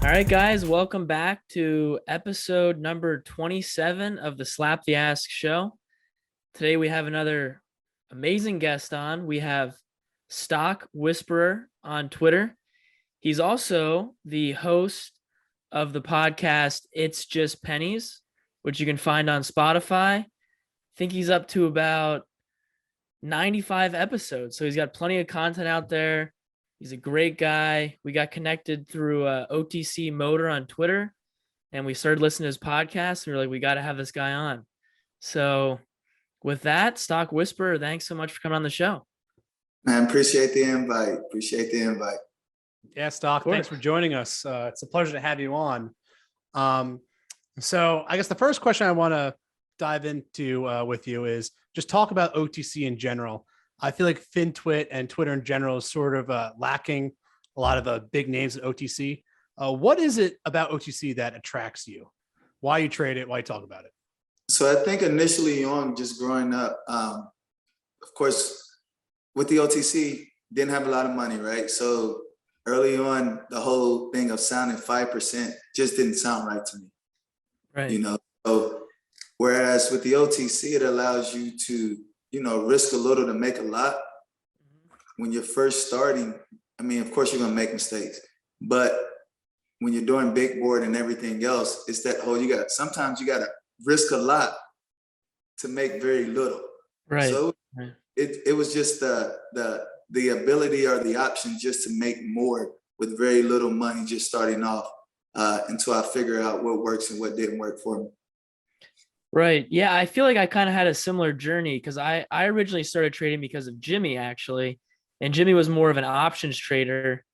All right, guys, welcome back to episode number 27 of the Slap the Ask show. Today we have another amazing guest on. We have Stock Whisperer on Twitter. He's also the host of the podcast It's Just Pennies, which you can find on Spotify. I think he's up to about 95 episodes, so he's got plenty of content out there. He's a great guy. We got connected through OTC Motor on Twitter, and we started listening to his podcast. And we're like, we got to have this guy on. So with that, Stock Whisperer, thanks so much for coming on the show. Man, appreciate the invite. Yeah, Stock, thanks for joining us. It's a pleasure to have you on. So I guess the first question I want to dive into with you is just talk about OTC in general. I feel like FinTwit and Twitter in general is sort of lacking a lot of big names at OTC. What is it about OTC that attracts you? Why you trade it? Why you talk about it? So I think initially on just growing up, of course, with the OTC, didn't have a lot of money, right? So early on, the whole thing of sounding 5% just didn't sound right to me. Right. You know, so whereas with the OTC, it allows you to, risk a little to make a lot. When you're first starting, I mean, of course you're gonna make mistakes, but when you're doing big board and everything else, it's that whole, sometimes you gotta risk a lot to make very little. Right. So it was just the ability or the option just to make more with very little money, just starting off until I figure out what works and what didn't work for me. Right. Yeah, I feel like I kind of had a similar journey because I originally started trading because of Jimmy, actually. And Jimmy was more of an options trader,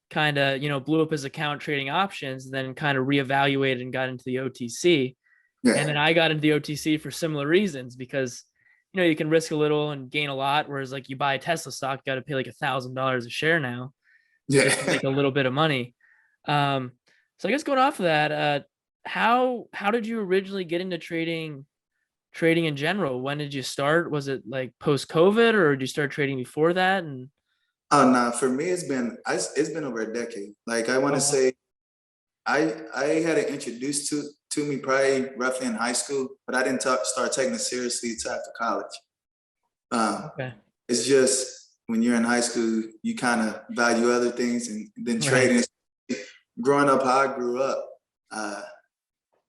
kind of, blew up his account trading options, and then kind of reevaluated and got into the OTC. Yeah. And then I got into the OTC for similar reasons because, you can risk a little and gain a lot. Whereas like you buy a Tesla stock, you got to pay like $1,000 a share now. Yeah. Just to make a little bit of money. So I guess going off of that, how did you originally get into trading in general? When did you start? Was it like post COVID, or did you start trading before that? And oh no, for me it's been over a decade. Like I want to say, I had it introduced to me probably roughly in high school, but I didn't start taking it seriously until after college. Okay. It's just when you're in high school, you kind of value other things, and then trading. Right. Growing up how I grew up,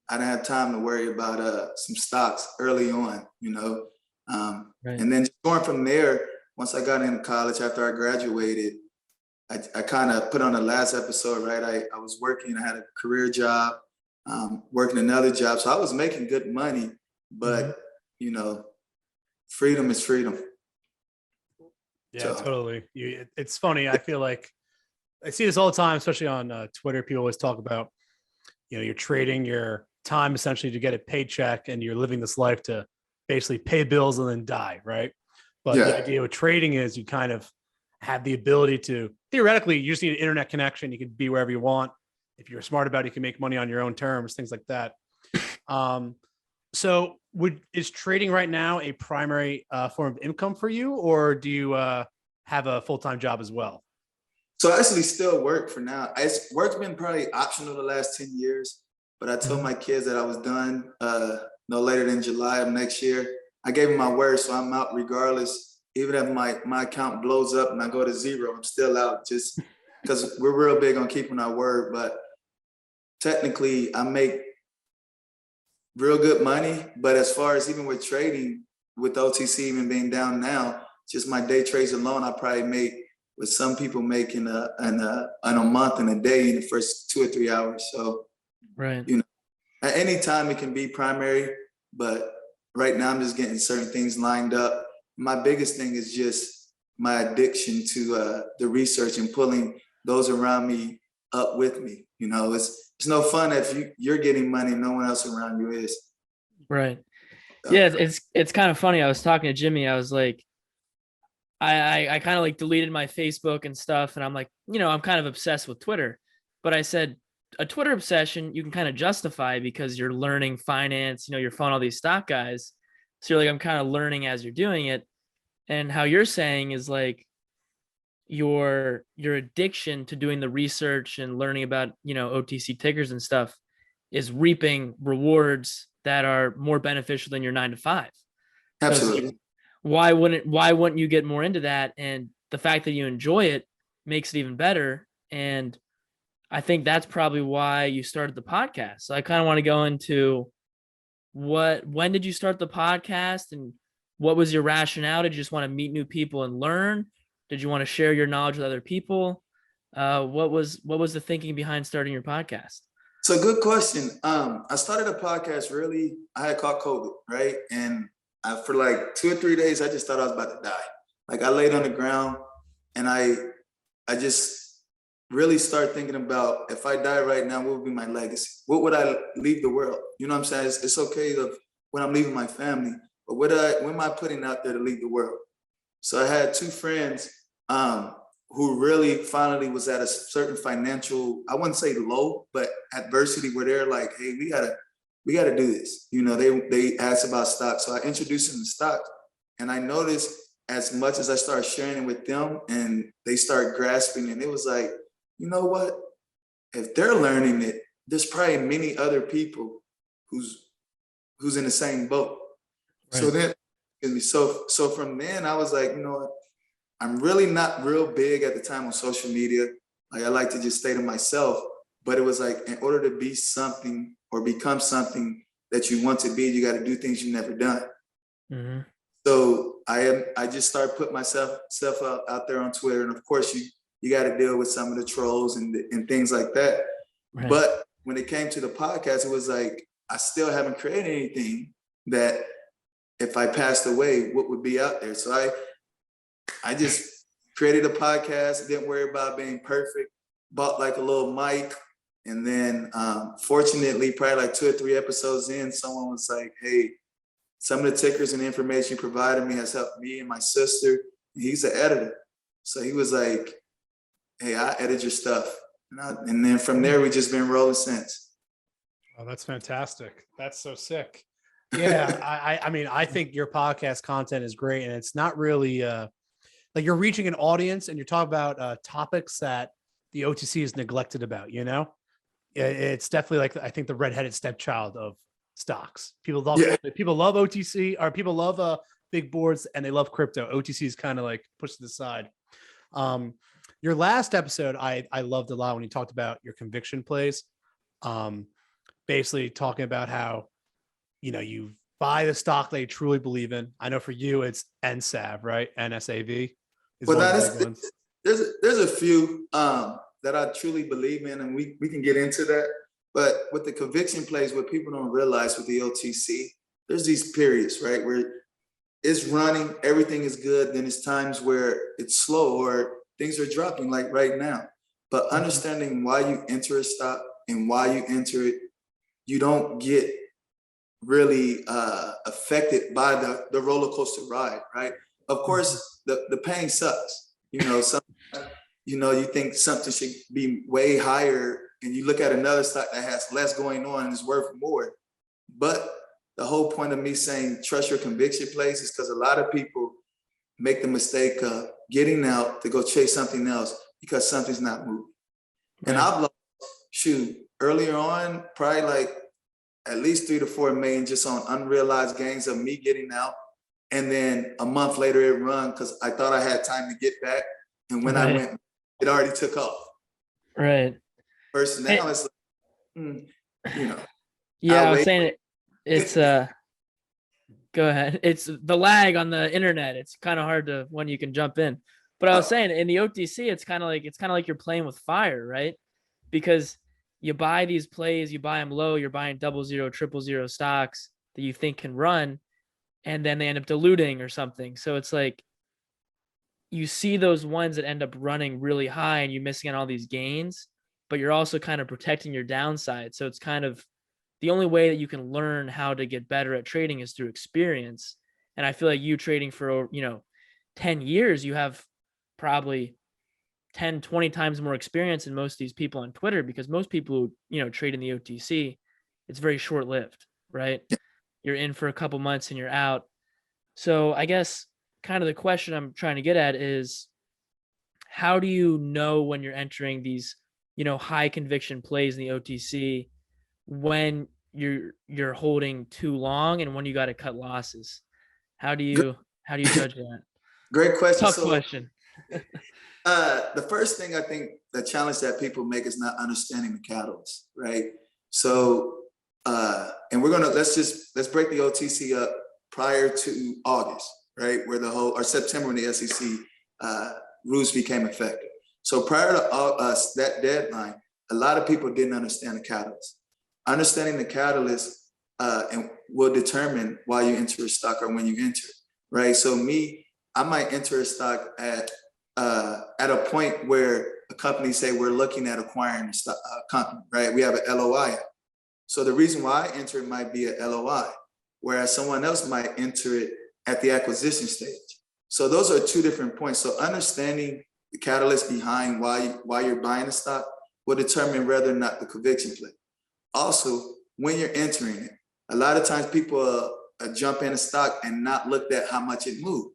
I didn't have time to worry about some stocks early on, Right. And then just going from there, once I got into college after I graduated, I kind of put on the last episode, right? I was working, I had a career job, working another job. So I was making good money, but, freedom is freedom. Yeah, so. Totally. It's funny. I feel like I see this all the time, especially on Twitter. People always talk about, you're trading your time essentially to get a paycheck, and you're living this life to basically pay bills and then die, right? But the idea with trading is you kind of have the ability to, theoretically, you just need an internet connection. You can be wherever you want. If you're smart about it, you can make money on your own terms, things like that. So is trading right now a primary form of income for you, or do you have a full-time job as well? So I actually still work for now. Work's been probably optional the last 10 years, but I told my kids that I was done no later than July of next year. I gave them my word, so I'm out regardless. Even if my account blows up and I go to zero, I'm still out, just because we're real big on keeping our word. But technically, I make real good money. But as far as even with trading, with OTC even being down now, just my day trades alone, I probably make with some people making in a month and a day in the first 2 or 3 hours. So, right. At any time it can be primary, but right now I'm just getting certain things lined up. My biggest thing is just my addiction to the research and pulling those around me up with me. It's no fun if you're getting money and no one else around you is. Right. So. Yeah, it's kind of funny. I was talking to Jimmy. I was like, I kind of like deleted my Facebook and stuff, and I'm like, I'm kind of obsessed with Twitter. But I said, a Twitter obsession you can kind of justify because you're learning finance, you're following all these stock guys. So you're like, I'm kind of learning as you're doing it. And how you're saying is like, your addiction to doing the research and learning about, OTC tickers and stuff is reaping rewards that are more beneficial than your 9 to 5. So it's like, Absolutely. why wouldn't you get more into that? And the fact that you enjoy it makes it even better. And I think that's probably why you started the podcast. So I kind of want to go into when did you start the podcast, and what was your rationale? Did you just want to meet new people and learn? Did you want to share your knowledge with other people? What was the thinking behind starting your podcast? So good question. I started a podcast really, I had caught COVID, right? And for like 2 or 3 days, I just thought I was about to die. Like I laid on the ground and I just really start thinking about, if I die right now, what would be my legacy? What would I leave the world? You know what I'm saying? It's okay when I'm leaving my family, but what am I putting out there to leave the world? So I had 2 friends who really finally was at a certain financial, I wouldn't say low, but adversity, where they're like, hey, we gotta do this. They asked about stocks. So I introduced them to stocks. And I noticed as much as I started sharing it with them and they start grasping, and it was like, you know what? If they're learning it, there's probably many other people who's in the same boat. Right. So from then I was like, you know what? I'm really not real big at the time on social media. Like I like to just stay to myself, but it was like, in order to be something or become something that you want to be, you got to do things you've never done. Mm-hmm. So I just started putting myself out there on Twitter. And of course you got to deal with some of the trolls and things like that. Right. But when it came to the podcast, it was like, I still haven't created anything that if I passed away, what would be out there? So I just created a podcast, didn't worry about being perfect, bought like a little mic. And then fortunately, probably like 2 or 3 episodes in, someone was like, hey, some of the tickers and information you provided me has helped me and my sister. He's an editor. So he was like, hey, I edit your stuff. And then from there, we've just been rolling since. Oh, that's fantastic. That's so sick. Yeah. I mean, I think your podcast content is great, and it's not really like you're reaching an audience and you're talking about topics that the OTC is neglected about, It's definitely like, I think, the redheaded stepchild of stocks. People love OTC, or people love big boards, and they love crypto. OTC is kind of like pushed to the side. Your last episode, I loved a lot when you talked about your conviction plays. Basically talking about how, you buy the stock that you truly believe in. I know for you, it's NSAV, right? NSAV. Well, there's a few that I truly believe in, and we can get into that. But with the conviction plays, what people don't realize with the OTC, there's these periods, right, where it's running, everything is good. Then it's times where it's slow or things are dropping, like right now. But understanding why you enter a stock and why you enter it, you don't get really affected by the roller coaster ride, right? Of course, the pain sucks. You think something should be way higher, and you look at another stock that has less going on and is worth more. But the whole point of me saying trust your conviction plays is because a lot of people make the mistake of getting out to go chase something else because something's not moving. Right. And I've lost, earlier on, probably like at least 3 to 4 million just on unrealized gains of me getting out. And then a month later it run because I thought I had time to get back. And when I went, it already took off. Right. Versus now it's like, Yeah, I was saying it's go ahead. It's the lag on the internet. It's kind of hard to when you can jump in. But I was saying in the OTC, it's kind of like you're playing with fire, right? Because you buy these plays, you buy them low, you're buying 00, 000 stocks that you think can run, and then they end up diluting or something. So it's like you see those ones that end up running really high and you're missing on all these gains, but you're also kind of protecting your downside. So it's kind of the only way that you can learn how to get better at trading is through experience. And I feel like you trading for, 10 years, you have probably 10, 20 times more experience than most of these people on Twitter, because most people who, trade in the OTC, it's very short lived, right? You're in for a couple months and you're out. So I guess kind of the question I'm trying to get at is, how do you know when you're entering these, high conviction plays in the OTC, when you're holding too long and when you got to cut losses? How do Good- you how do you judge that? Great question. Tough So question. the first thing I think the challenge that people make is not understanding the catalyst, right? So and let's break the OTC up prior to August, right? Where or September when the SEC rules became effective. So prior to that deadline, a lot of people didn't understand the catalyst. Understanding the catalyst and will determine why you enter a stock or when you enter, right? So I might enter a stock at a point where a company say we're looking at acquiring a company, right? We have an LOI. So the reason why I enter it might be a LOI, whereas someone else might enter it at the acquisition stage. So those are two different points. So understanding the catalyst behind why you're buying a stock will determine whether or not the conviction play. Also, when you're entering it, a lot of times people jump in a stock and not look at how much it moved,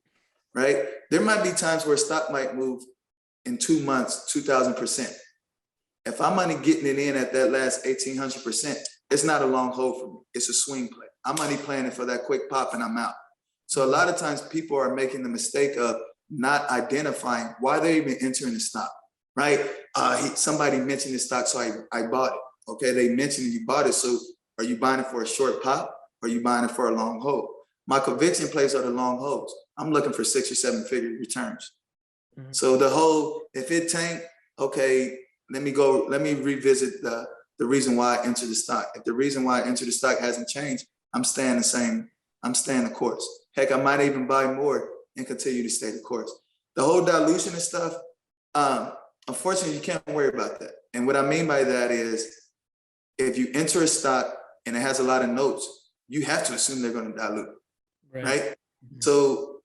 right? There might be times where a stock might move in 2 months, 2,000%. If I'm only getting it in at that last 1,800%, it's not a long hold for me. It's a swing play. I'm only playing it for that quick pop and I'm out. So a lot of times people are making the mistake of not identifying why they're even entering the stock, right? Somebody mentioned the stock, so I bought it. Okay, they mentioned you bought it. So are you buying it for a short pop or are you buying it for a long hold? My conviction plays are the long holds. I'm looking for 6 or 7 figure returns. Mm-hmm. So if it tank, okay, let me revisit the reason why I entered the stock. If the reason why I entered the stock hasn't changed, I'm staying the same. I'm staying the course. Heck, I might even buy more and continue to stay the course. The whole dilution and stuff, unfortunately, you can't worry about that. And what I mean by that is, if you enter a stock and it has a lot of notes, you have to assume they're going to dilute, right? Mm-hmm. So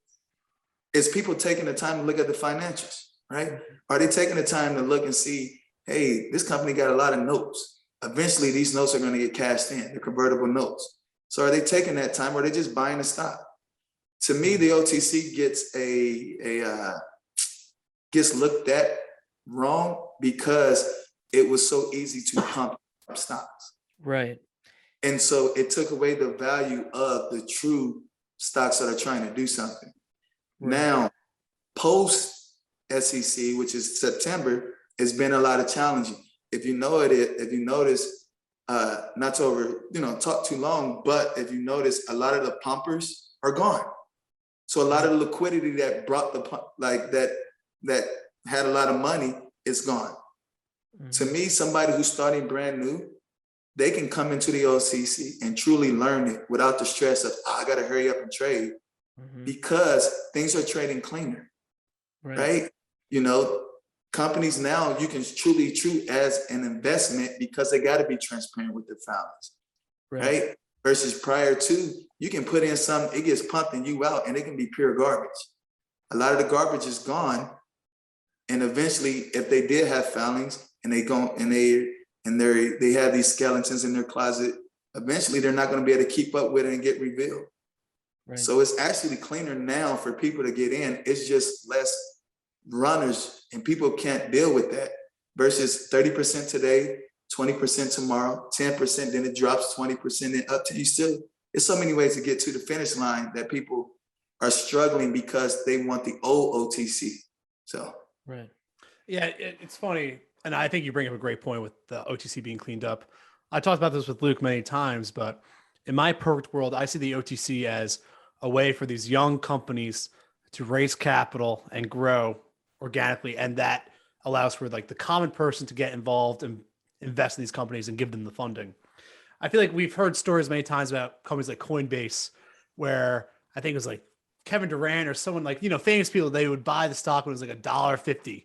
is people taking the time to look at the financials, right? Are they taking the time to look and see, hey, this company got a lot of notes. Eventually, these notes are going to get cashed in. They're convertible notes. So are they taking that time or are they just buying the stock? To me, the OTC gets looked at wrong because it was so easy to pump up stocks. Right. And so it took away the value of the true stocks that are trying to do something. Right. Now, post SEC, which is September, has been a lot of challenging. If you notice, not to talk too long, but if you notice, a lot of the pumpers are gone. So a lot of the liquidity that brought that had a lot of money is gone. Mm-hmm. To me, somebody who's starting brand new, they can come into the OTC and truly learn it without the stress of, I got to hurry up and trade, mm-hmm. because things are trading cleaner, right? Companies now you can truly treat as an investment because they got to be transparent with their founders, right? Versus prior to, you can put in some, it gets pumped and you out, and it can be pure garbage. A lot of the garbage is gone, and eventually, if they did have foundings and they have these skeletons in their closet, eventually they're not going to be able to keep up with it and get revealed. Right. So it's actually cleaner now for people to get in. It's just less runners, and people can't deal with that. Versus 30% today, 20% tomorrow, 10%, then it drops 20%, then up to you still. There's so many ways to get to the finish line that people are struggling because they want the old OTC. So right. Yeah, it's funny. And I think you bring up a great point with the OTC being cleaned up. I talked about this with Luke many times, but in my perfect world, I see the OTC as a way for these young companies to raise capital and grow organically. And that allows for like the common person to get involved and invest in these companies and give them the funding. I feel like we've heard stories many times about companies like Coinbase, where I think it was like Kevin Durant or someone like, famous people, they would buy the stock when it was like $1.50.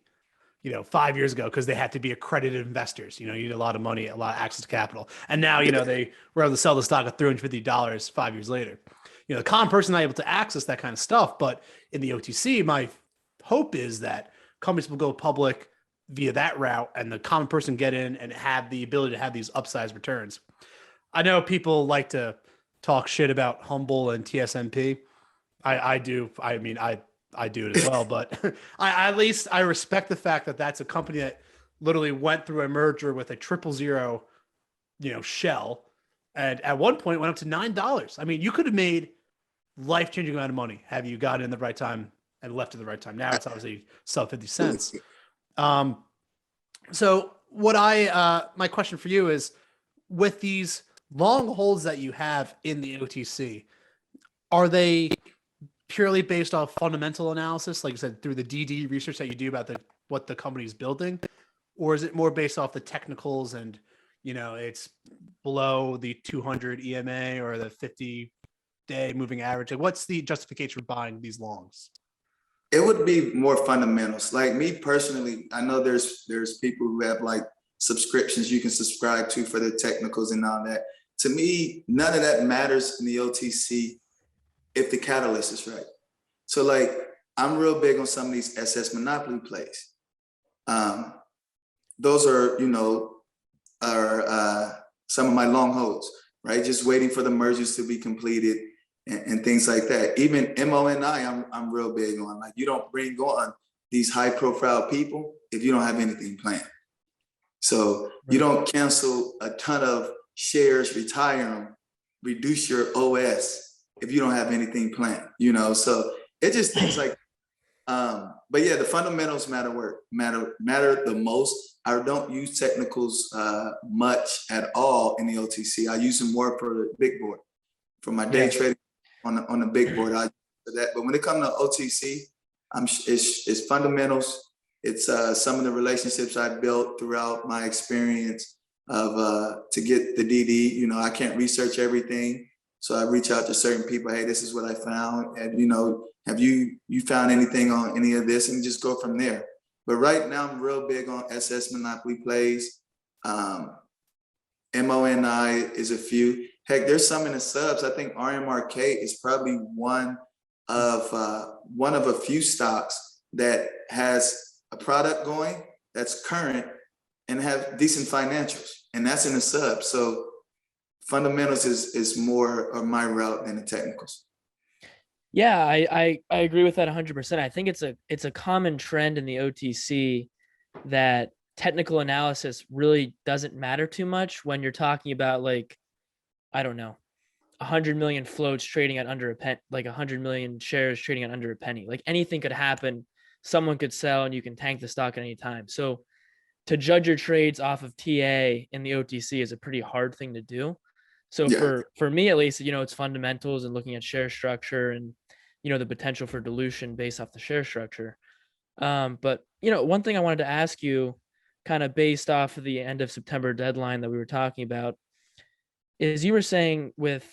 5 years ago, because they had to be accredited investors. You need a lot of money, a lot of access to capital. And now, they were able to sell the stock at $350 5 years later. The common person not able to access that kind of stuff. But in the OTC, my hope is that companies will go public via that route and the common person get in and have the ability to have these upsized returns. I know people like to talk shit about Humble and TSMP. I do. I mean, I I do it as well. But at least I respect the fact that that's a company that literally went through a merger with a 000, shell, and at one point went up to $9. I mean, you could have made life-changing amount of money have you got in the right time and left at the right time. Now it's obviously sub 50 cents. So what my question for you is, with these long holds that you have in the OTC, are they purely based off fundamental analysis, like I said, through the DD research that you do about what the company is building, or is it more based off the technicals and it's below the 200 EMA or the 50-day moving average? Like, what's the justification for buying these longs? It would be more fundamentals. Like me personally, I know there's people who have like subscriptions you can subscribe to for the technicals and all that. To me, none of that matters in the OTC if the catalyst is right. So like, I'm real big on some of these SS monopoly plays. Those are, some of my long holds, right? Just waiting for the mergers to be completed and things like that. Even MONI, I'm real big on. Like, you don't bring on these high profile people if you don't have anything planned. So you don't cancel a ton of shares, retire them, reduce your OS if you don't have anything planned, So it just things like, but yeah, the fundamentals matter the most. I don't use technicals much at all in the OTC. I use them more for the big board, for my day trading on the big board. I do that. But when it comes to OTC, it's fundamentals. It's some of the relationships I built throughout my experience of to get the DD. I can't research everything, so I reach out to certain people. Hey, this is what I found, and have you found anything on any of this, and just go from there. But right now, I'm real big on SS monopoly plays. MONI is a few. Heck, there's some in the subs. I think RMRK is probably one of a few stocks that has a product going that's current and have decent financials, and that's in the sub. So fundamentals is more of my route than the technicals. Yeah, I agree with that 100%. I think it's a common trend in the OTC that technical analysis really doesn't matter too much when you're talking about, like, I don't know, 100 million floats trading at under a penny, like 100 million shares trading at under a penny. Like, anything could happen. Someone could sell and you can tank the stock at any time. So to judge your trades off of TA in the OTC is a pretty hard thing to do. So for me, at least, it's fundamentals and looking at share structure and, the potential for dilution based off the share structure. But, one thing I wanted to ask you, kind of based off of the end of September deadline that we were talking about, is you were saying with,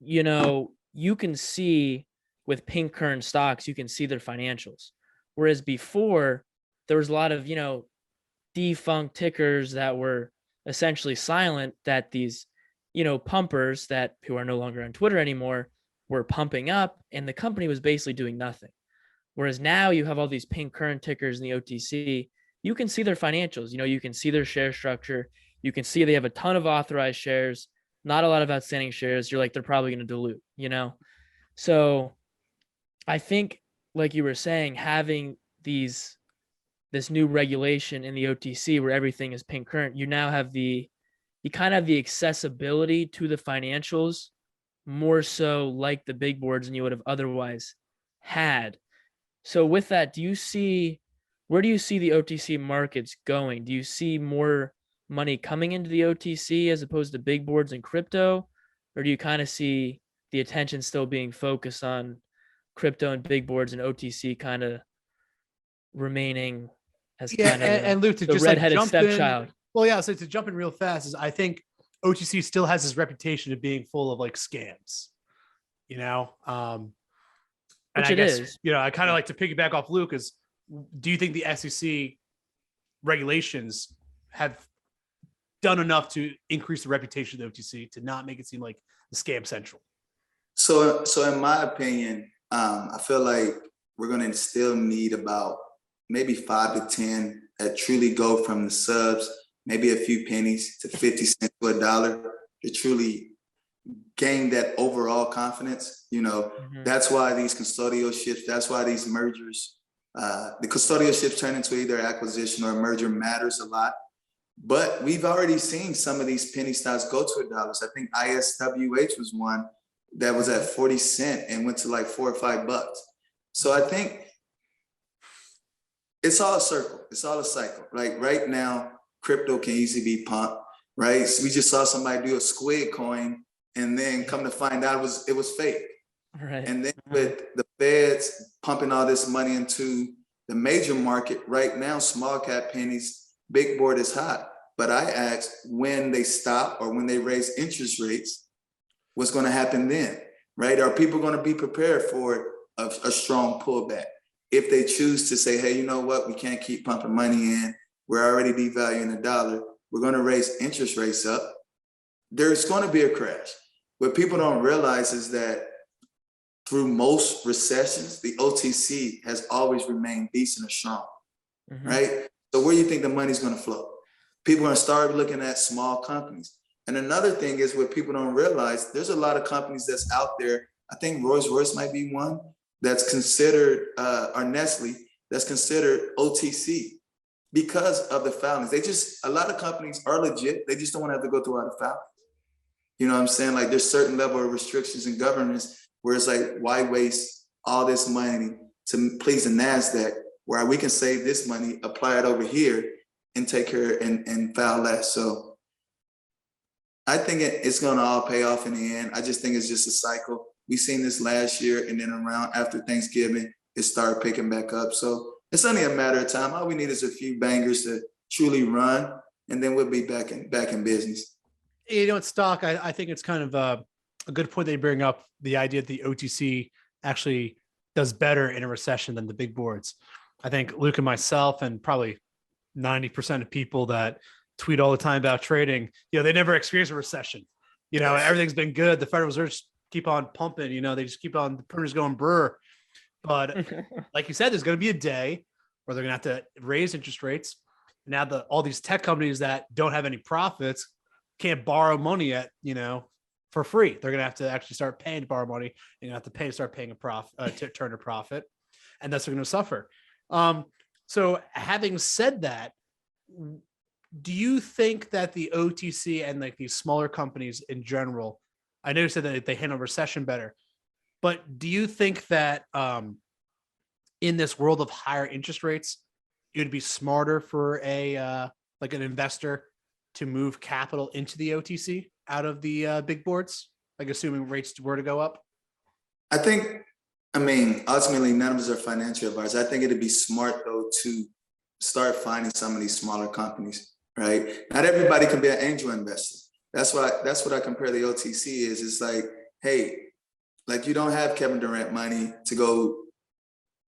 you can see with pink current stocks, you can see their financials. Whereas before, there was a lot of, defunct tickers that were essentially silent, that these, pumpers who are no longer on Twitter anymore were pumping up, and the company was basically doing nothing. Whereas now you have all these pink current tickers in the OTC, you can see their financials, you can see their share structure. You can see they have a ton of authorized shares, not a lot of outstanding shares. You're like, they're probably going to dilute, So I think, like you were saying, having this new regulation in the OTC where everything is pink current, you now have you kind of have the accessibility to the financials more so like the big boards than you would have otherwise had. So with that, where do you see the OTC markets going? Do you see more money coming into the OTC as opposed to big boards and crypto? Or do you kind of see the attention still being focused on crypto and big boards and OTC kind of remaining as kind of and Luke, to the just redheaded jump stepchild? Well, yeah, so to jump in real fast is, I think OTC still has this reputation of being full of like scams, Which I it guess, is. I kind of like to piggyback off Luke is, do you think the SEC regulations have done enough to increase the reputation of the OTC to not make it seem like the scam central? So in my opinion, I feel like we're going to still need about maybe 5 to 10 that truly go from the subs, maybe a few pennies to 50 cents to $1 to truly gain that overall confidence. That's why these custodialships, that's why these mergers, the custodialships turn into either acquisition or a merger matters a lot. But we've already seen some of these penny stocks go to $1. I think ISWH was one that was at 40 cents and went to like $4 or $5. So I think it's all a circle. It's all a cycle. Like right now, crypto can easily be pumped, right? So we just saw somebody do a squid coin and then come to find out it was fake. Right. And then with the feds pumping all this money into the major market right now, small cap pennies, big board is hot. But I asked when they stop or when they raise interest rates, what's going to happen then, right? Are people going to be prepared for a strong pullback? If they choose to say, hey, you know what, we can't keep pumping money in, we're already devaluing the dollar, we're going to raise interest rates up, there's going to be a crash. What people don't realize is that through most recessions, the OTC has always remained decent or strong, right? So where do you think the money's going to flow? People are going to start looking at small companies. And another thing is what people don't realize, there's a lot of companies that's out there. I think Rolls-Royce might be one that's considered, or Nestle, that's considered OTC because of the filings. A lot of companies are legit. They just don't want to have to go through all the filings. You know what I'm saying? Like there's certain level of restrictions and governance where it's like, why waste all this money to please the NASDAQ where we can save this money, apply it over here and take care and file less. So I think it's going to all pay off in the end. I just think it's just a cycle. We've seen this last year and then around after Thanksgiving, it started picking back up. So it's only a matter of time. All we need is a few bangers to truly run and then we'll be back in business. It's stock. I think it's kind of a good point that you bring up, the idea that the OTC actually does better in a recession than the big boards. I think Luke and myself and probably 90% of people that tweet all the time about trading, they never experience a recession. Everything's been good. The Federal Reserve keep on pumping, they just keep on, the printers going brr. But like you said, there's going to be a day where they're going to have to raise interest rates. Now all these tech companies that don't have any profits can't borrow money for free. They're going to have to actually start paying to borrow money. You're going to have to pay to start paying a profit, to turn a profit. And that's going to suffer. So having said that, do you think that the OTC and like these smaller companies in general, I know you said that they handle recession better, but do you think that in this world of higher interest rates, it would be smarter for like an investor to move capital into the OTC out of the big boards, like assuming rates were to go up? Ultimately, none of us are financial advisors. I think it'd be smart though to start finding some of these smaller companies, right? Not everybody can be an angel investor. That's what I compare the OTC is. It's like, hey, like you don't have Kevin Durant money to go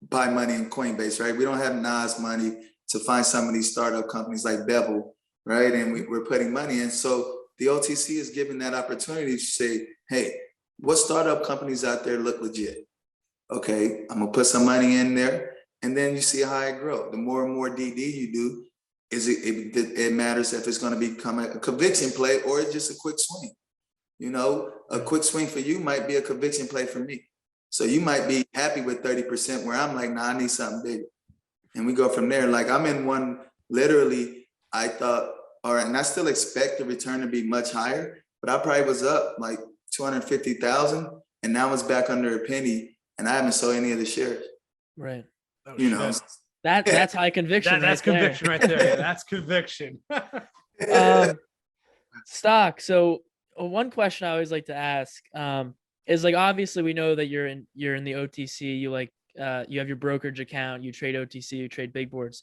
buy money in Coinbase, right? We don't have Nas money to find some of these startup companies like Bevel, right? And we're putting money in. So the OTC is giving that opportunity to say, hey, what startup companies out there look legit? Okay, I'm gonna put some money in there, and then you see how it grow. The more and more DD you do, it matters if it's gonna become a conviction play or it's just a quick swing. A quick swing for you might be a conviction play for me. So you might be happy with 30% where I'm like, nah, I need something bigger. And we go from there. Like I'm in one, literally, I thought, all right, and I still expect the return to be much higher, but I probably was up like 250,000 and now it's back under a penny and I haven't sold any of the shares. Right. Oh, that's high conviction. That's conviction right there. Yeah, that's conviction. Stock. So one question I always like to ask is like, obviously we know that you're in the OTC, you have your brokerage account, you trade OTC, you trade big boards.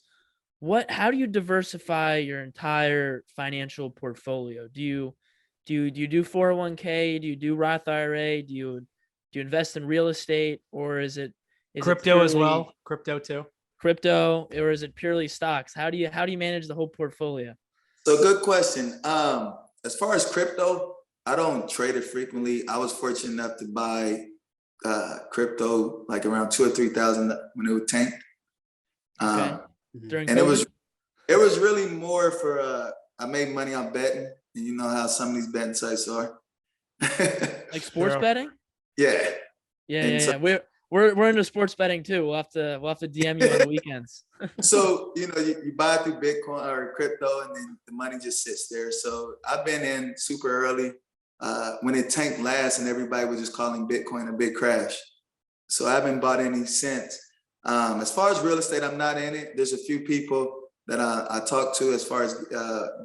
How do you diversify your entire financial portfolio? Do you do 401k? Do you do Roth IRA? Do you invest in real estate, or is it crypto as well? Crypto too. Crypto, or is it purely stocks? How do you manage the whole portfolio? So good question. As far as crypto, I don't trade it frequently. I was fortunate enough to buy crypto like around 2,000 or 3,000 when it was tanked. Okay. During and COVID? it was really more for I made money on betting, and you know how some of these betting sites are. Like sports True. betting? Yeah. Yeah, And yeah, so, yeah. We're into sports betting too. We'll have to DM you on the weekends. so you buy through Bitcoin or crypto, and then the money just sits there. So I've been in super early when it tanked last, and everybody was just calling Bitcoin a big crash. So I haven't bought any since. As far as real estate, I'm not in it. There's a few people that I talk to as far as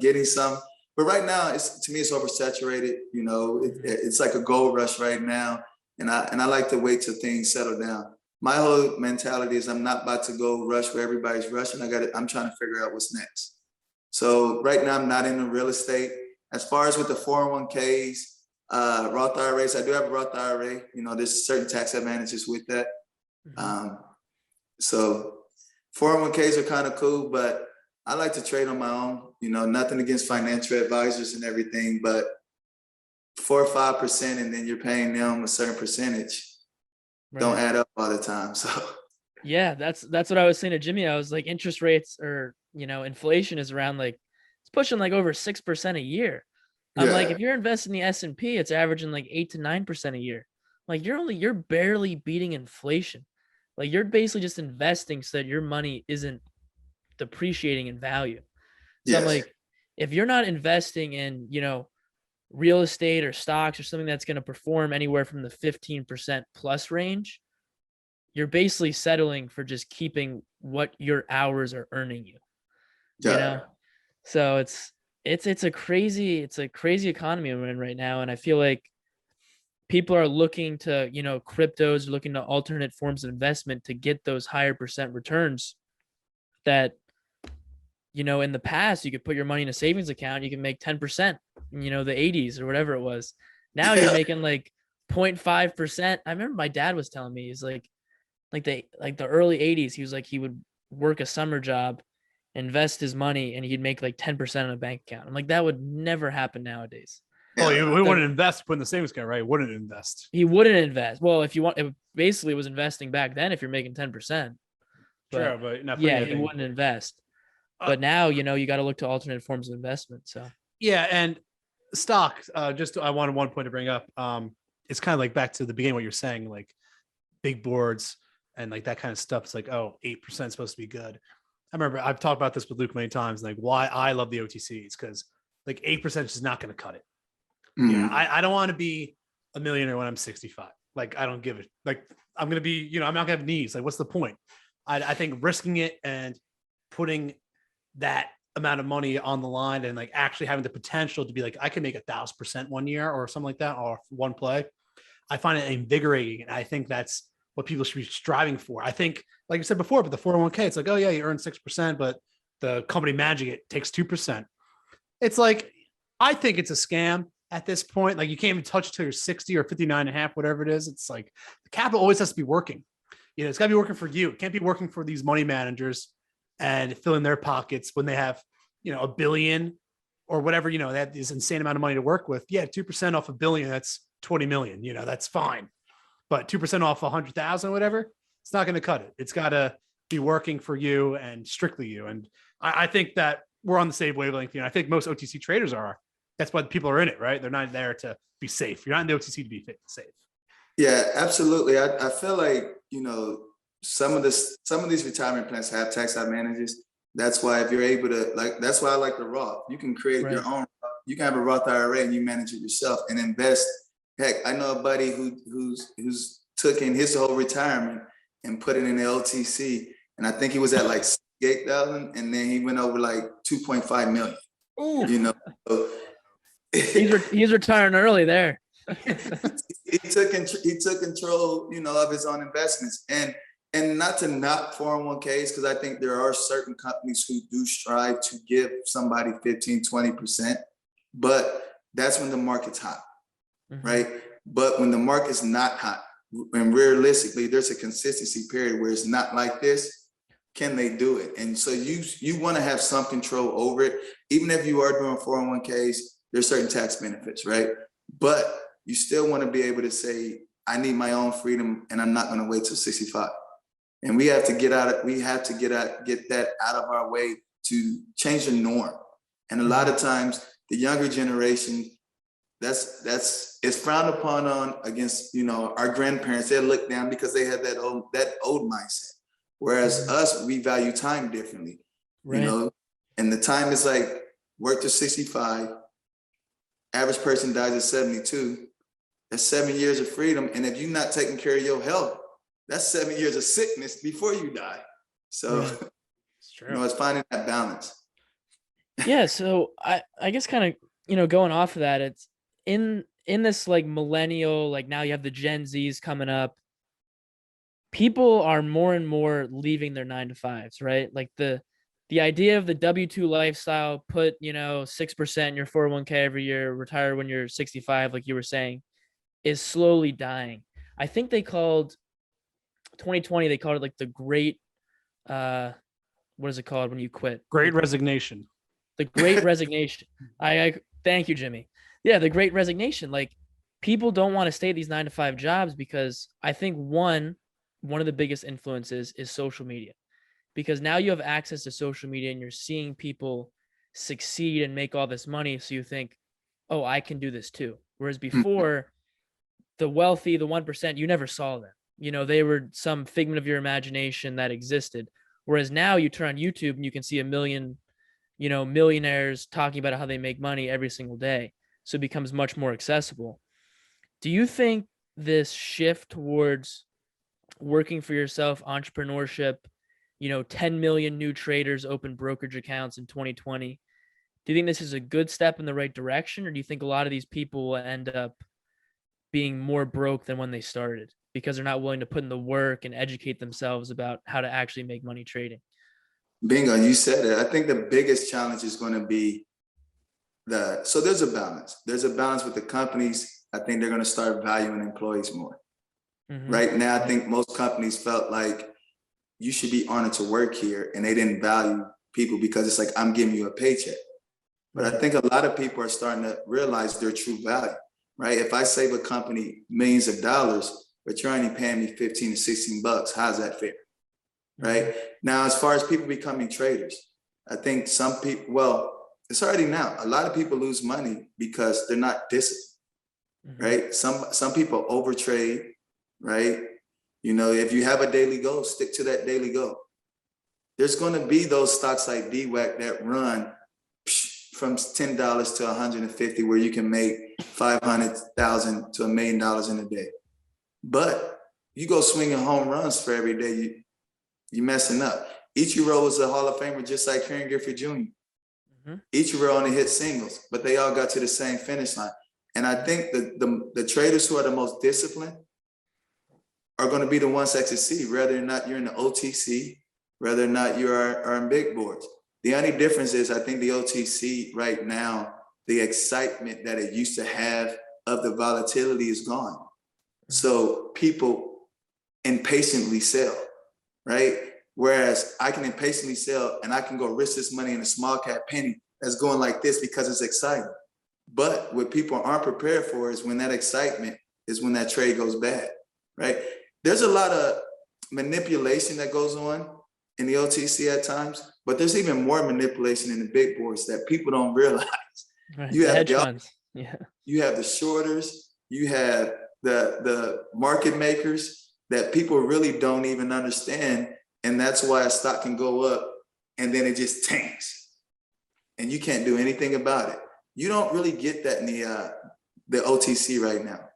getting some. But right now, to me, it's oversaturated. It's like a gold rush right now. And I like to wait till things settle down. My whole mentality is I'm not about to go rush where everybody's rushing. I'm trying to figure out what's next. So right now I'm not into real estate. As far as with the 401ks, Roth IRAs, I do have a Roth IRA. There's certain tax advantages with that. So 401ks are kind of cool, but I like to trade on my own. Nothing against financial advisors and everything, but 4 or 5%, and then you're paying them a certain percentage. Don't add up all the time. So yeah, that's what I was saying to Jimmy. I was like, interest rates or inflation is around like it's pushing like over 6% a year. I'm like, if you're investing in the S&P, it's averaging like 8 to 9% a year. Like you're barely beating inflation. Like you're basically just investing so that your money isn't depreciating in value. So I'm like, if you're not investing in, real estate or stocks or something that's going to perform anywhere from the 15% plus range, you're basically settling for just keeping what your hours are earning you. So it's a crazy economy we're in right now, and I feel like people are looking to cryptos, looking to alternate forms of investment to get those higher percent returns that in the past you could put your money in a savings account, you can make 10% in the 80s or whatever it was. Now you're making like 0.5%. I remember my dad was telling me, he's like the early 80s, he was like he would work a summer job, invest his money, and he'd make like 10% in a bank account. I'm like, that would never happen nowadays. Oh, he wouldn't invest, put in the savings account, right? Wouldn't invest. He wouldn't invest. Well, if you want, it basically was investing back then if you're making 10%. Sure, but not yeah, he wouldn't invest. But now, you got to look to alternate forms of investment. So yeah, and stock. I wanted one point to bring up. It's kind of like back to the beginning what you're saying, like big boards and like that kind of stuff. It's like, 8% is supposed to be good. I remember I've talked about this with Luke many times, like why I love the OTCs, because like 8% is just not going to cut it. I don't want to be a millionaire when I'm 65. Like I don't give it. Like I'm going to be, I'm not going to have needs. Like what's the point? I think risking it and putting that amount of money on the line and like actually having the potential to be like, I can make 1,000% 1 year or something like that, or one play. I find it invigorating. And I think that's what people should be striving for. I think, like you said before, but the 401k, it's like, oh yeah, you earn 6%, but the company managing it takes 2%. It's like, I think it's a scam at this point. Like you can't even touch it till you're 60 or 59 and a half, whatever it is. It's like the capital always has to be working. It's got to be working for you. It can't be working for these money managers and fill in their pockets when they have, $1 billion or whatever, they have this insane amount of money to work with. Yeah. 2% off $1 billion, that's 20 million, that's fine. But 2% off 100,000, whatever, it's not going to cut it. It's got to be working for you and strictly you. And I think that we're on the same wavelength. I think most OTC traders are. That's why people are in it, right? They're not there to be safe. You're not in the OTC to be safe. Yeah, absolutely. I feel like, some of these retirement plans have tax advantages. That's why if you're able to that's why I like the Roth. You can create your own. You can have a Roth IRA and you manage it yourself and invest. Heck, I know a buddy who's took in his whole retirement and put it in the LTC, and I think he was at like 8,000, and then he went over like 2.5 million. Ooh. So, he's retiring early there. he took control, of his own investments, and not to knock 401ks, because I think there are certain companies who do strive to give somebody 15-20%, but that's when the market's hot. Right. But when the market's not hot, and realistically, there's a consistency period where it's not like this, can they do it? And so you want to have some control over it. Even if you are doing 401ks, there's certain tax benefits, right? But you still want to be able to say, I need my own freedom and I'm not going to wait till 65. And we have to get that out of our way to change the norm. And a lot of times the younger generation, it's frowned upon on against, our grandparents. They look down because they had that old mindset. Whereas us, we value time differently, Right. and the time is like work to 65, average person dies at 72. That's 7 years of freedom. And if you're not taking care of your health, that's 7 years of sickness before you die. So, It's true. it's finding that balance. Yeah. So I guess kind of, going off of that, it's in this like millennial, like now you have the Gen Zs coming up. People are more and more leaving their 9 to 5s, right? Like the idea of the W-2 lifestyle, put, 6% in your 401k every year, retire when you're 65, like you were saying, is slowly dying. I think they called 2020, they called it like the great, what is it called when you quit? Great resignation. The great resignation. I thank you, Jimmy. Yeah, the great resignation. Like people don't want to stay at these 9 to 5 jobs because I think one of the biggest influences is social media. Because now you have access to social media and you're seeing people succeed and make all this money. So you think, oh, I can do this too. Whereas before, the wealthy, the 1%, you never saw them. They were some figment of your imagination that existed. Whereas now you turn on YouTube and you can see a million, millionaires talking about how they make money every single day. So it becomes much more accessible. Do you think this shift towards working for yourself, entrepreneurship, 10 million new traders open brokerage accounts in 2020. Do you think this is a good step in the right direction? Or do you think a lot of these people will end up being more broke than when they started because they're not willing to put in the work and educate themselves about how to actually make money trading? Bingo, you said it. I think the biggest challenge is going to be so there's a balance. There's a balance with the companies. I think they're going to start valuing employees more. Right now, I think most companies felt like you should be honored to work here, and they didn't value people because it's like, I'm giving you a paycheck. But I think a lot of people are starting to realize their true value, right? If I save a company millions of dollars, but you're only paying me 15 to 16 bucks, how's that fair? Right? Now, as far as people becoming traders, I think some people, well, it's already now, a lot of people lose money because they're not disciplined, right? Some people overtrade, right? If you have a daily goal, stick to that daily goal. There's going to be those stocks like DWAC that run from $10 to 150, where you can make 500,000 to $1 million in a day. But you go swinging home runs for every day, you're messing up. Ichiro was a Hall of Famer, just like Karen Griffey Jr. Ichiro only hit singles, but they all got to the same finish line. And I think the traders who are the most disciplined are going to be the ones that succeed, whether or not you're in the OTC, whether or not you are in big boards. The only difference is I think the OTC right now, the excitement that it used to have of the volatility is gone. So people impatiently sell, right? Whereas I can impatiently sell and I can go risk this money in a small cap penny that's going like this because it's exciting. But what people aren't prepared for is when that excitement is when that trade goes bad, right? There's a lot of manipulation that goes on in the OTC at times, but there's even more manipulation in the big boards that people don't realize. Right. You have hedge funds. Yeah. You have the shorters, you have the market makers that people really don't even understand. And that's why a stock can go up and then it just tanks and you can't do anything about it. You don't really get that in the OTC right now,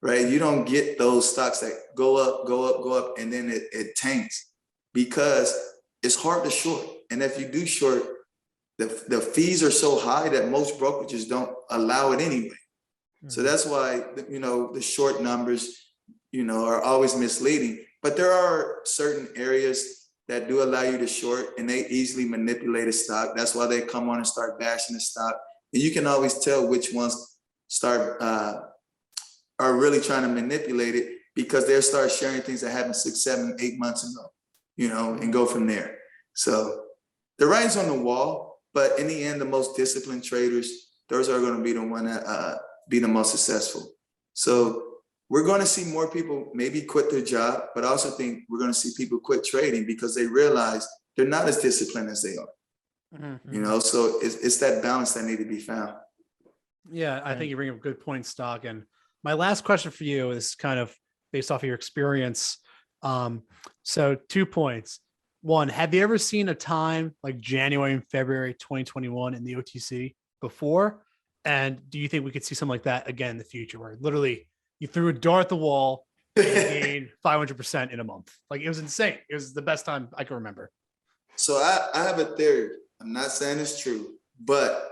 right? You don't get those stocks that go up, and then it tanks because it's hard to short. And if you do short, the fees are so high that most brokerages don't allow it anyway. So that's why, the short numbers, are always misleading. But there are certain areas that do allow you to short, and they easily manipulate a stock. That's why they come on and start bashing the stock. And you can always tell which ones are really trying to manipulate it because they'll start sharing things that happened 6, 7, 8 months ago, and go from there. So the writing's on the wall, but in the end, the most disciplined traders, those are going to be the one that be the most successful. So we're going to see more people maybe quit their job, but I also think we're going to see people quit trading because they realize they're not as disciplined as they are. So it's that balance that need to be found. Yeah, I think you bring up a good point, Stock. And my last question for you is kind of based off of your experience. So 2 points. One, have you ever seen a time like January and February 2021 in the OTC before? And do you think we could see something like that again in the future, where literally you threw a dart at the wall and you gained 500% in a month? Like, it was insane. It was the best time I can remember. So I have a theory. I'm not saying it's true, but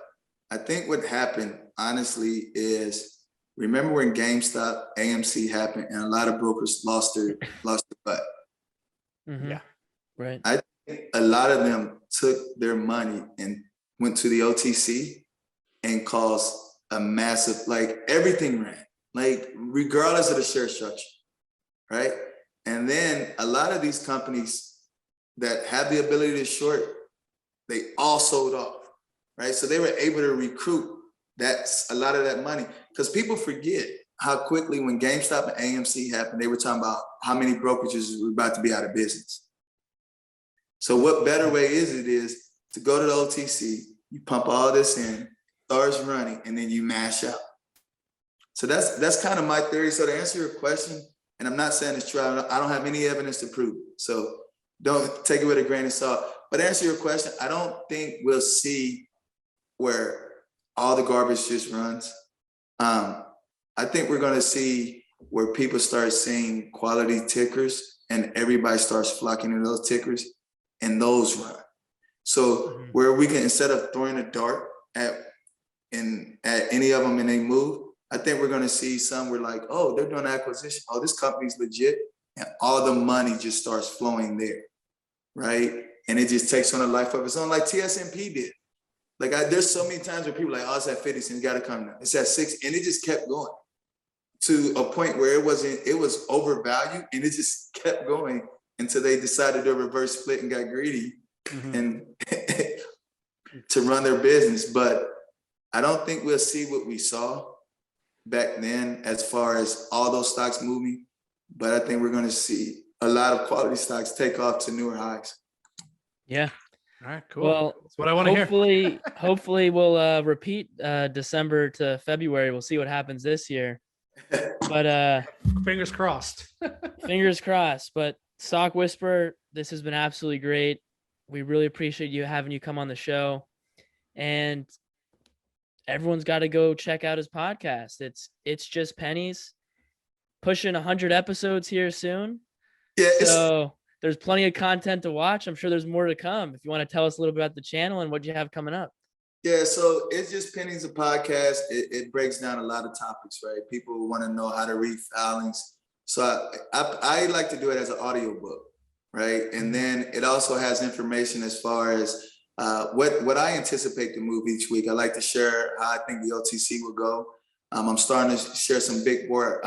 I think what happened, honestly, is remember when GameStop, AMC happened, and a lot of brokers lost their butt. Mm-hmm. Yeah. Right. I think a lot of them took their money and went to the OTC and caused a massive, like everything ran, like regardless of the share structure, right? And then a lot of these companies that have the ability to short, they all sold off, right? So they were able to recruit a lot of that money, because people forget how quickly when GameStop and AMC happened, they were talking about how many brokerages were about to be out of business. So what better way is it to go to the OTC, you pump all this in, starts running, and then you mash out. So that's kind of my theory. So to answer your question, and I'm not saying it's true, I don't have any evidence to prove it, so don't take it with a grain of salt. But to answer your question, I don't think we'll see where all the garbage just runs. I think we're going to see where people start seeing quality tickers and everybody starts flocking to those tickers and those run. So where we can, instead of throwing a dart at any of them and they move, I think we're going to see some where like, oh, they're doing acquisition. Oh, this company's legit. And all the money just starts flowing there, right? And it just takes on a life of its own, like TSMP did. Like there's so many times where people are like, oh, it's at 50 cents, got to come now. It's at 6, and it just kept going to a point where it was overvalued, and it just kept going until they decided to reverse split and got greedy and to run their business. But I don't think we'll see what we saw back then as far as all those stocks moving, but I think we're going to see a lot of quality stocks take off to newer highs. Yeah. All right, cool. Well, that's what I want to hear. Hopefully we'll repeat December to February. We'll see what happens this year. But fingers crossed. Fingers crossed. But Stock Whisperer, this has been absolutely great. We really appreciate having you come on the show. And everyone's got to go check out his podcast. It's Just Pennies. Pushing 100 episodes here soon. Yeah. So there's plenty of content to watch. I'm sure there's more to come. If you want to tell us a little bit about the channel and what you have coming up. Yeah, so It's Just Pennies, a podcast. It breaks down a lot of topics, right? People want to know how to read filings. So I like to do it as an audio book, right? And then it also has information as far as what I anticipate to move each week. I like to share how I think the OTC will go. I'm starting to share some big board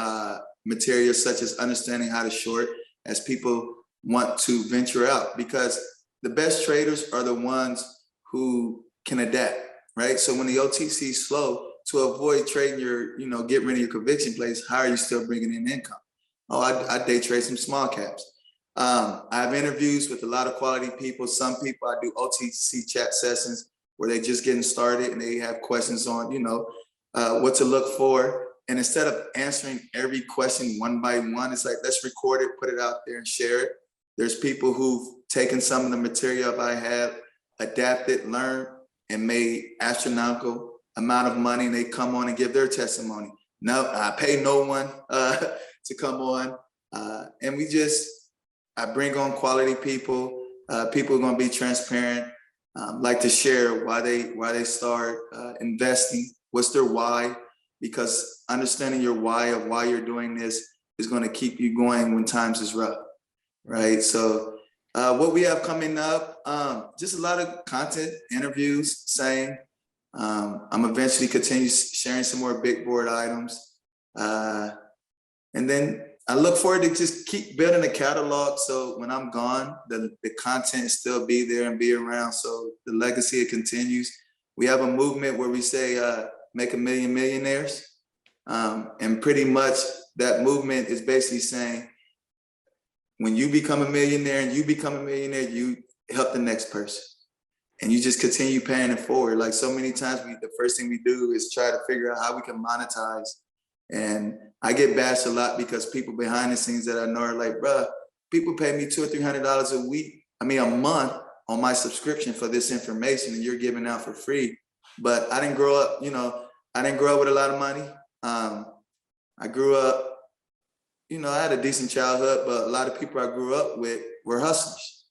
material, such as understanding how to short, as people want to venture out, because the best traders are the ones who can adapt, right? So when the OTC is slow, to avoid trading get rid of your conviction plays, how are you still bringing in income? Oh, I day trade some small caps. I have interviews with a lot of quality people. Some people, I do OTC chat sessions where they're just getting started and they have questions on, what to look for. And instead of answering every question one by one, it's like, let's record it, put it out there and share it. There's people who've taken some of the material I have, adapted, learned, and made astronomical amount of money, and they come on and give their testimony. No, I pay no one to come on. And I bring on quality people. People are gonna be transparent, like to share why they start investing, what's their why, because understanding your why of why you're doing this is gonna keep you going when times is rough, right? So what we have coming up, just a lot of content, interviews, same. I'm eventually continue sharing some more big board items. And then I look forward to just keep building a catalog. So when I'm gone, the content still be there and be around. So the legacy, it continues. We have a movement where we say, make 1 million millionaires. And pretty much that movement is basically saying, when you become a millionaire and you become a millionaire, you help the next person. and you just continue paying it forward. Like so many times, the first thing we do is try to figure out how we can monetize. And I get bashed a lot because people behind the scenes that I know are like, bruh, people pay me $200 or $300 a month on my subscription for this information, and you're giving out for free. But I didn't grow up, I didn't grow up with a lot of money. I grew up, I had a decent childhood, but a lot of people I grew up with were hustlers.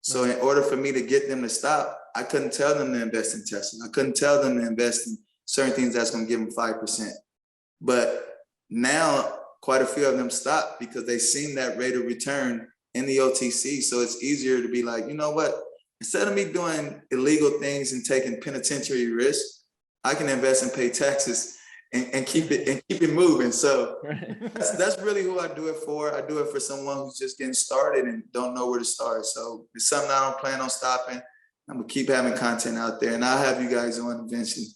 So in order for me to get them to stop, I couldn't tell them to invest in Tesla. I couldn't tell them to invest in certain things that's going to give them 5%. But now quite a few of them stopped because they seen that rate of return in the OTC. So it's easier to be like, you know what? Instead of me doing illegal things and taking penitentiary risks, I can invest and pay taxes and keep it moving. So that's really who I do it for. I do it for someone who's just getting started and don't know where to start. So it's something I don't plan on stopping. I'm gonna keep having content out there, and I'll have you guys on eventually.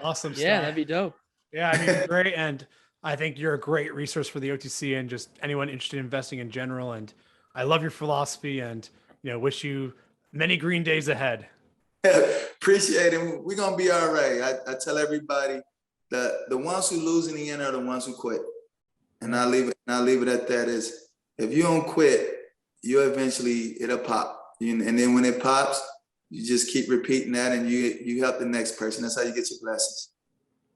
Awesome stuff. Yeah, that'd be dope. Yeah, I mean, great. And I think you're a great resource for the OTC and just anyone interested in investing in general. And I love your philosophy, and wish you many green days ahead. Appreciate it. We're gonna be all right. I tell everybody that the ones who lose in the end are the ones who quit. And I'll leave it at that. Is if you don't quit, it'll pop. And then when it pops, you just keep repeating that, and you help the next person. That's how you get your blessings.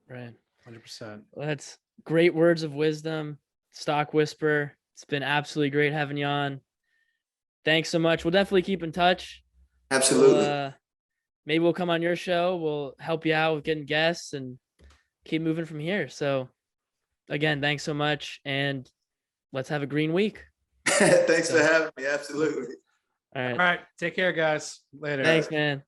Right. 100%. Well, that's great words of wisdom, Stock Whisperer. It's been absolutely great having you on. Thanks so much. We'll definitely keep in touch. Absolutely. Maybe we'll come on your show. We'll help you out with getting guests and keep moving from here. So again, thanks so much. And let's have a green week. Thanks for having me. Absolutely. All right. All right. Take care, guys. Later. Thanks, man.